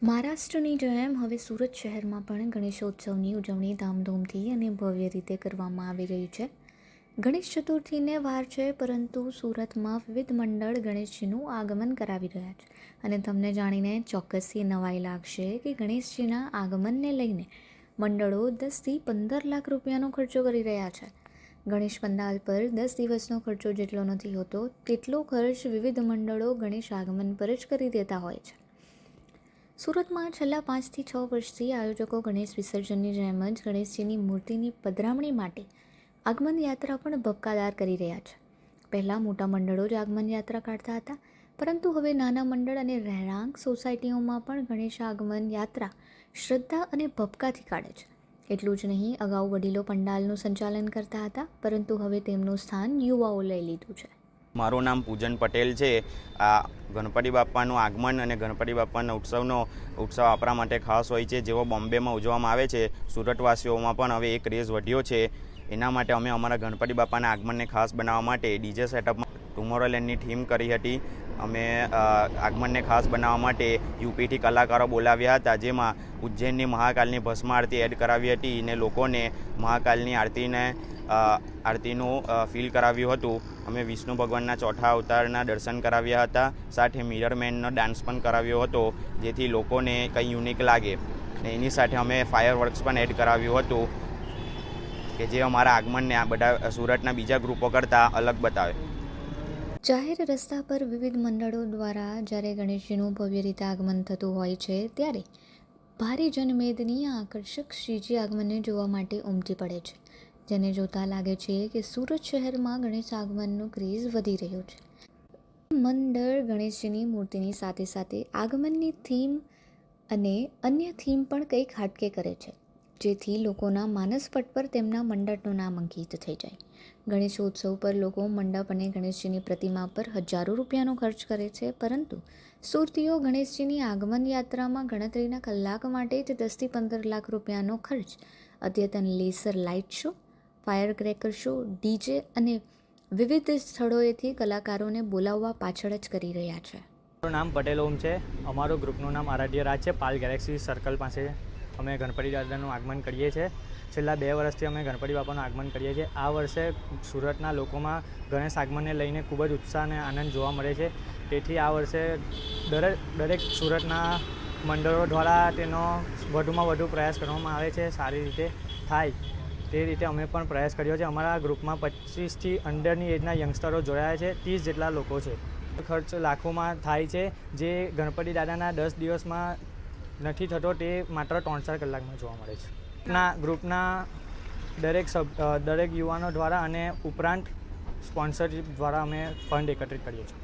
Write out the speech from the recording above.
મહારાષ્ટ્રની જેમ હવે સુરત શહેરમાં પણ ગણેશોત્સવની ઉજવણી ધામધૂમથી અને ભવ્ય રીતે કરવામાં આવી રહી છે. ગણેશ ચતુર્થીને વાર છે, પરંતુ સુરતમાં વિવિધ મંડળ ગણેશજીનું આગમન કરાવી રહ્યા છે. અને તમને જાણીને ચોક્કસથી નવાઈ લાગશે કે ગણેશજીના આગમનને લઈને મંડળો 10થી 15 લાખ રૂપિયાનો ખર્ચો કરી રહ્યા છે. ગણેશ પંડાલ પર 10 દિવસનો ખર્ચો જેટલો નથી હોતો, તેટલો ખર્ચ વિવિધ મંડળો ગણેશ આગમન પર જ કરી દેતા હોય છે. સુરતમાં છેલ્લા 5થી 6 વર્ષથી આયોજકો ગણેશ વિસર્જનની જેમ જ ગણેશજીની મૂર્તિની પધરામણી માટે આગમન યાત્રા પણ ભપકાદાર કરી રહ્યા છે. પહેલાં મોટા મંડળો જ આગમન યાત્રા કાઢતા હતા, પરંતુ હવે નાના મંડળ અને રહેણાંક સોસાયટીઓમાં પણ ગણેશ આગમન યાત્રા શ્રદ્ધા અને ભપકાથી કાઢે છે. એટલું જ નહીં, અગાઉ વડીલો પંડાલનું સંચાલન કરતા હતા, પરંતુ હવે તેમનું સ્થાન યુવાઓ લઈ લીધું છે. મારું નામ પૂજન પટેલ છે. આ ગણપતિ બાપાનું આગમન અને ગણપતિ બાપાના ઉત્સવ આપણા માટે ખાસ હોય છે. જેવો બોમ્બેમાં ઉજવવામાં આવે છે, સુરતવાસીઓમાં પણ હવે એક ક્રેઝ વધ્યો છે. એના માટે અમે અમારા ગણપતિ બાપાના આગમનને ખાસ બનાવવા માટે ડીજે સેટઅપમાં ટુમોરોલેન્ડની થીમ કરી હતી. અમે આગમનને ખાસ બનાવવા માટે યુપીથી કલાકારો બોલાવ્યા હતા, જેમાં ઉજ્જૈનની મહાકાલની ભસ્મ આરતી એડ કરાવી હતી અને લોકોને મહાકાલની આરતીનું ફીલ કરાવ્યું હતું. અમે વિષ્ણુ ભગવાનના ચોથા અવતારના દર્શન કરાવ્યા હતા, સાથે મિરરમેનનો ડાન્સ પણ કરાવ્યો હતો, જેથી લોકોને કંઈ યુનિક લાગે. અને એની સાથે અમે ફાયરવર્ક્સ પણ એડ કરાવ્યું હતું, કે જે અમારા આગમનને આ બધા સુરતના બીજા ગ્રુપો કરતાં અલગ બતાવે. જાહેર રસ્તા પર વિવિધ મંડળો દ્વારા જ્યારે ગણેશજીનું ભવ્ય રીતે આગમન થતું હોય છે, ત્યારે ભારે જનમેદની આ આકર્ષક શ્રીજી આગમનને જોવા માટે ઉમટી પડે છે, જેને જોતાં લાગે છે કે સુરત શહેરમાં ગણેશ આગમનનો ક્રેઝ વધી રહ્યો છે. મંડળ ગણેશજીની મૂર્તિની સાથે સાથે આગમનની થીમ અને અન્ય થીમ પણ કંઈક હાટકે કરે છે, જેથી લોકોના માનસપટ પર તેમના મંડળનું નામ અંકિત થઈ જાય. ગણેશોત્સવ પર લોકો મંડપ અને ગણેશજીની પ્રતિમા પર હજારો રૂપિયાનો ખર્ચ કરે છે, પરંતુ સુરતીઓ ગણેશજીની આગમન યાત્રામાં ગણતરીના કલાક માટે જ 10થી 15 લાખ રૂપિયાનો ખર્ચ અદ્યતન laser light show, fire cracker show, DJ અને વિવિધ સ્થળોએથી કલાકારોને બોલાવવા પાછળ જ કરી રહ્યા છે. મારું નામ પટેલ ઓમ છે. અમારું ગ્રુપનું નામ આરાધ્ય રાજ છે. પાલ ગેલેક્સી સર્કલ પાસે અમે ગણપતિ દાદાનું આગમન કરીએ છીએ. છેલ્લા 2 વર્ષથી અમે ગણપતિ બાપાનું આગમન કરીએ છીએ. આ વર્ષે સુરતના લોકોમાં ગણેશ આગમનને લઈને ખૂબ જ ઉત્સાહ અને આનંદ જોવા મળે છે. તેથી આ વર્ષે દરેક સુરતના મંડળો દ્વારા તેનો વધુમાં વધુ પ્રયાસ કરવામાં આવે છે. સારી રીતે થાય તે રીતે અમે પણ પ્રયાસ કર્યો છે. અમારા ગ્રુપમાં 25થી અંડરની એજના યંગસ્ટરો જોડાયા છે. 30 જેટલા લોકો છે. ખર્ચ લાખોમાં થાય છે, જે ગણપતિ દાદાના 10 દિવસમાં નથી થતો, તે માત્ર 3-4 કલાકમાં જોવા મળે છે. ગ્રુપના દરેક યુવાનો દ્વારા અને ઉપરાંત સ્પોન્સરશિપ દ્વારા અમે ફંડ એકત્રિત કરીએ છીએ.